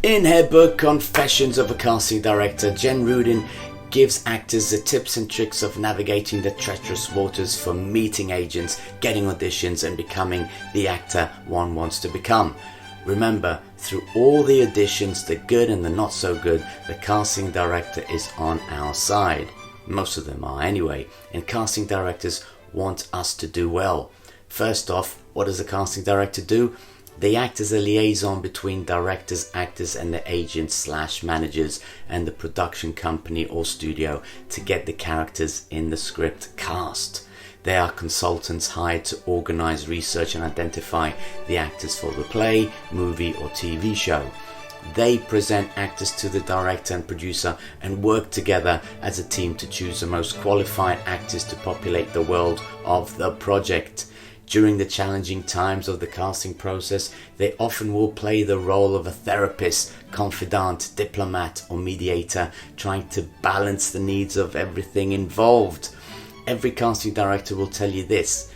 In her book Confessions of a Casting Director, Jen Rudin gives actors the tips and tricks of navigating the treacherous waters for meeting agents, getting auditions and becoming the actor one wants to become. Remember, through all the auditions, the good and the not so good, the casting director is on our side. Most of them are anyway, and casting directors want us to do well. First off, what does a casting director do? They act as a liaison between directors, actors and the agents/managers and the production company or studio to get the characters in the script cast. They are consultants hired to organize research and identify the actors for the play, movie or TV show. They present actors to the director and producer and work together as a team to choose the most qualified actors to populate the world of the project. During the challenging times of the casting process, they often will play the role of a therapist, confidant, diplomat or mediator, trying to balance the needs of everything involved. Every casting director will tell you this: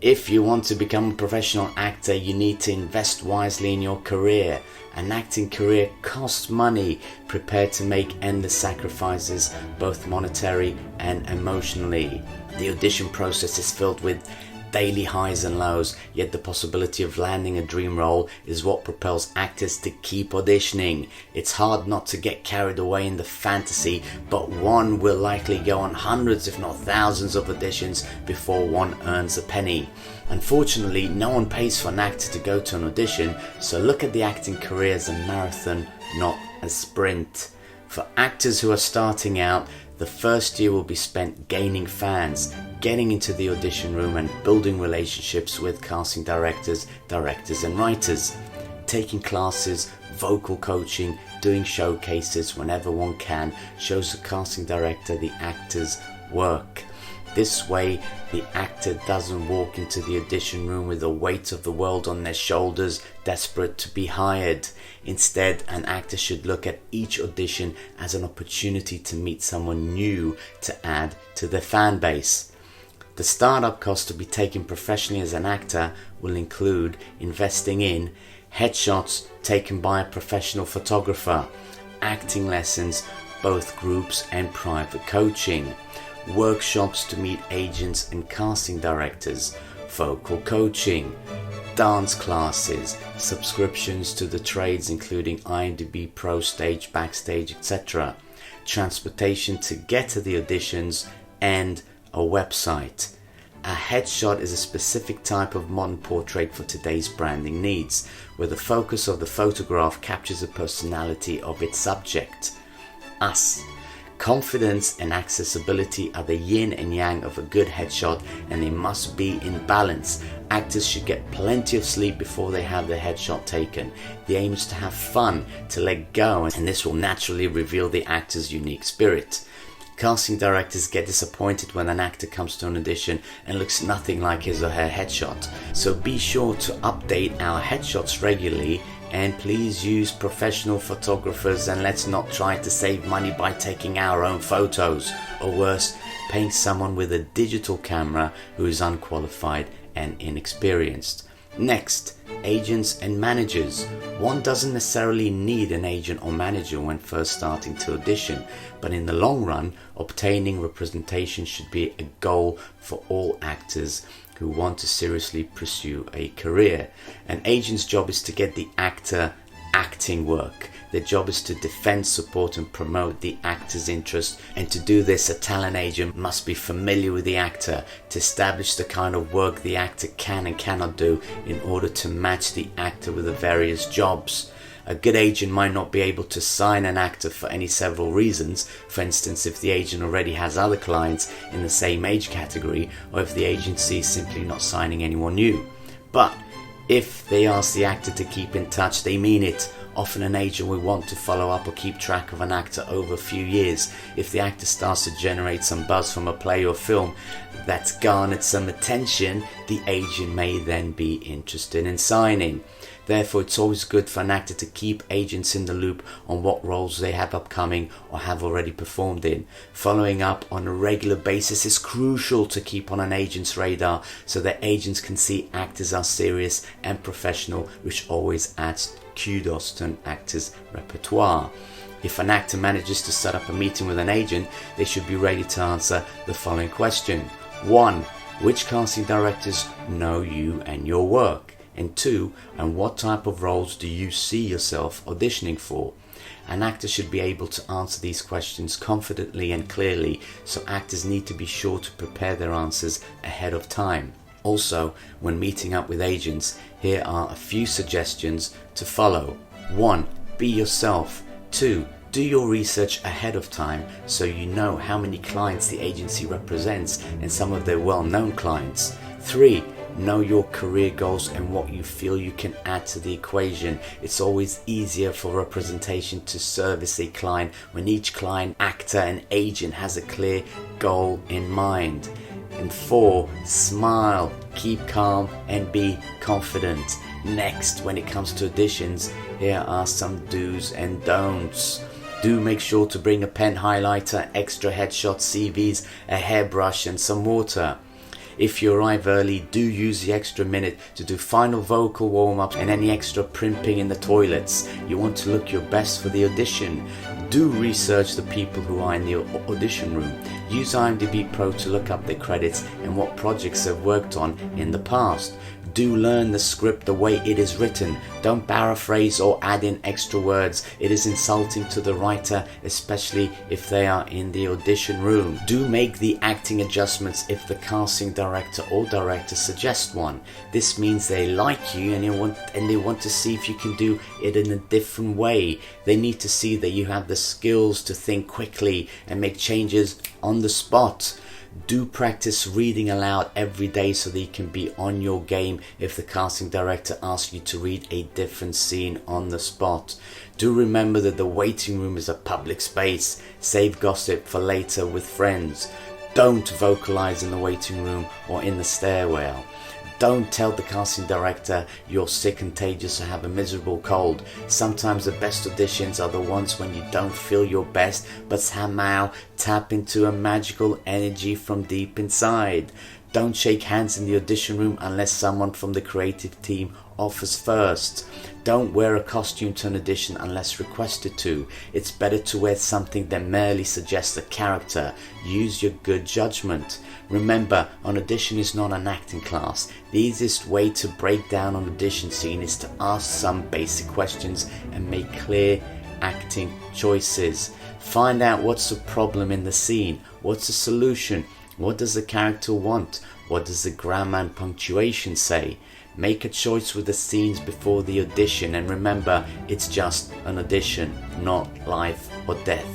if you want to become a professional actor, you need to invest wisely in your career. An acting career costs money. Prepare to make endless sacrifices, both monetary and emotionally. The audition process is filled with daily highs and lows, yet the possibility of landing a dream role is what propels actors to keep auditioning. It's hard not to get carried away in the fantasy, but one will likely go on hundreds if not thousands of auditions before one earns a penny. Unfortunately, no one pays for an actor to go to an audition, so look at the acting career as a marathon, not a sprint. For actors who are starting out, the first year will be spent gaining fans, getting into the audition room and building relationships with casting directors and writers. Taking classes, vocal coaching, doing showcases whenever one can shows the casting director the actor's work. This way, the actor doesn't walk into the audition room with the weight of the world on their shoulders, desperate to be hired. Instead, an actor should look at each audition as an opportunity to meet someone new to add to their fan base. The startup cost to be taken professionally as an actor will include investing in headshots taken by a professional photographer, acting lessons, both groups and private coaching, workshops to meet agents and casting directors, vocal coaching, dance classes, subscriptions to the trades including IMDb, Pro Stage, Backstage, etc., transportation to get to the auditions, and a website. A headshot is a specific type of modern portrait for today's branding needs, where the focus of the photograph captures the personality of its subject. Us. Confidence and accessibility are the yin and yang of a good headshot, and they must be in balance. Actors should get plenty of sleep before they have their headshot taken. The aim is to have fun, to let go, and this will naturally reveal the actor's unique spirit. Casting directors get disappointed when an actor comes to an audition and looks nothing like his or her headshot. So be sure to update our headshots regularly, and please use professional photographers, and let's not try to save money by taking our own photos, or worse, paying someone with a digital camera who is unqualified and inexperienced. Next, agents and managers. One doesn't necessarily need an agent or manager when first starting to audition, but in the long run, obtaining representation should be a goal for all actors who want to seriously pursue a career. An agent's job is to get the actor acting work. Their job is to defend, support and promote the actor's interest, and to do this, a talent agent must be familiar with the actor to establish the kind of work the actor can and cannot do in order to match the actor with the various jobs. A good agent might not be able to sign an actor for any several reasons. For instance, if the agent already has other clients in the same age category, or if the agency is simply not signing anyone new. But if they ask the actor to keep in touch, they mean it. Often an agent will want to follow up or keep track of an actor over a few years. If the actor starts to generate some buzz from a play or film that's garnered some attention, the agent may then be interested in signing. Therefore, it's always good for an actor to keep agents in the loop on what roles they have upcoming or have already performed in. Following up on a regular basis is crucial to keep on an agent's radar so that agents can see actors are serious and professional, which always adds kudos to an actor's repertoire. If an actor manages to set up a meeting with an agent, they should be ready to answer the following question. 1. Which casting directors know you and your work? And 2. And what type of roles do you see yourself auditioning for? An actor should be able to answer these questions confidently and clearly, so actors need to be sure to prepare their answers ahead of time. Also, when meeting up with agents, here are a few suggestions to follow. 1. Be yourself. 2. Do your research ahead of time so you know how many clients the agency represents and some of their well-known clients. 3. Know your career goals and what you feel you can add to the equation. It's always easier for representation to service a client when each client, actor and agent has a clear goal in mind. And 4. Smile, keep calm and be confident. Next, when it comes to auditions, here are some do's and don'ts. Do make sure to bring a pen, highlighter, extra headshot CVs, a hairbrush and some water. If you arrive early, do use the extra minute to do final vocal warm-ups and any extra primping in the toilets. You want to look your best for the audition. Do research the people who are in the audition room. Use IMDb Pro to look up their credits and what projects they've worked on in the past. Do learn the script the way it is written. Don't paraphrase or add in extra words. It is insulting to the writer, especially if they are in the audition room. Do make the acting adjustments if the casting director or director suggests one. This means they like you and they want to see if you can do it in a different way. They need to see that you have the skills to think quickly and make changes on the spot. Do practice reading aloud every day so that you can be on your game if the casting director asks you to read a different scene on the spot. Do remember that the waiting room is a public space. Save gossip for later with friends. Don't vocalize in the waiting room or in the stairwell. Don't tell the casting director you're sick, contagious, or have a miserable cold. Sometimes the best auditions are the ones when you don't feel your best, but somehow tap into a magical energy from deep inside. Don't shake hands in the audition room unless someone from the creative team offers first. Don't wear a costume to an audition unless requested to. It's better to wear something that merely suggests a character. Use your good judgment. Remember, an audition is not an acting class. The easiest way to break down an audition scene is to ask some basic questions and make clear acting choices. Find out what's the problem in the scene, what's the solution, what does the character want, what does the grammar and punctuation say. Make a choice with the scenes before the audition, and remember, it's just an audition, not life or death.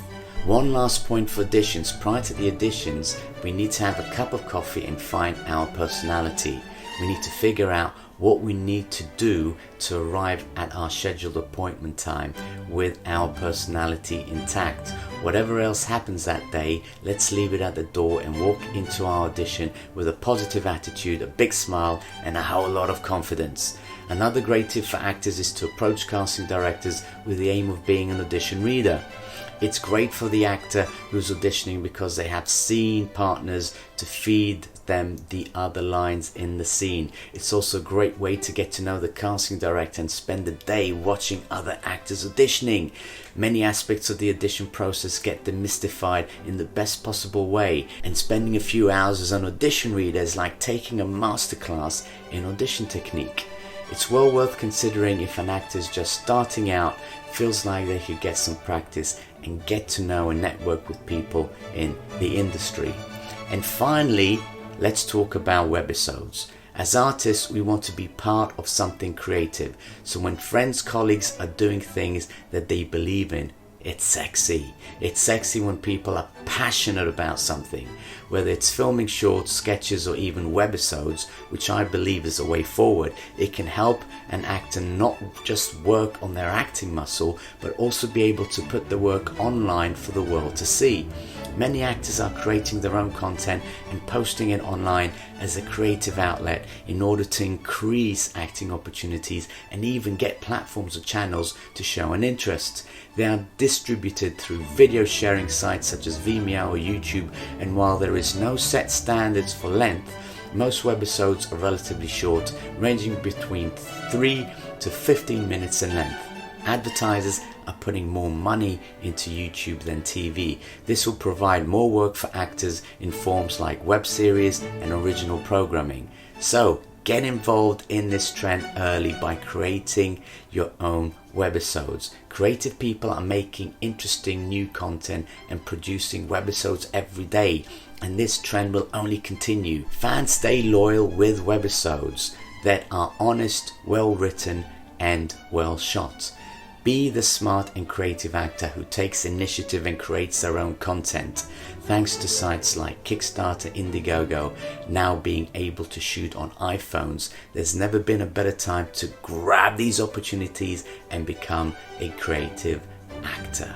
One last point for auditions. Prior to the auditions, we need to have a cup of coffee and find our personality. We need to figure out what we need to do to arrive at our scheduled appointment time with our personality intact. Whatever else happens that day, let's leave it at the door and walk into our audition with a positive attitude, a big smile and a whole lot of confidence. Another great tip for actors is to approach casting directors with the aim of being an audition reader. It's great for the actor who's auditioning because they have scene partners to feed them the other lines in the scene. It's also a great way to get to know the casting director and spend the day watching other actors auditioning. Many aspects of the audition process get demystified in the best possible way, and spending a few hours as an audition reader is like taking a masterclass in audition technique. It's well worth considering if an actor is just starting out, feels like they could get some practice and get to know and network with people in the industry. And finally, let's talk about webisodes. As artists, we want to be part of something creative. So when friends, colleagues are doing things that they believe in, it's sexy. It's sexy when people are passionate about something. Whether it's filming shorts, sketches, or even webisodes, which I believe is a way forward, it can help an actor not just work on their acting muscle, but also be able to put the work online for the world to see. Many actors are creating their own content and posting it online as a creative outlet in order to increase acting opportunities and even get platforms or channels to show an interest. They are distributed through video sharing sites such as Vimeo or YouTube, and while there is no set standards for length, most webisodes are relatively short, ranging between 3 to 15 minutes in length. Advertisers are putting more money into YouTube than TV. This will provide more work for actors in forms like web series and original programming. So get involved in this trend early by creating your own webisodes. Creative people are making interesting new content and producing webisodes every day, and this trend will only continue. Fans stay loyal with webisodes that are honest, well written and well shot. Be the smart and creative actor who takes initiative and creates their own content. Thanks to sites like Kickstarter, Indiegogo, now being able to shoot on iPhones, there's never been a better time to grab these opportunities and become a creative actor.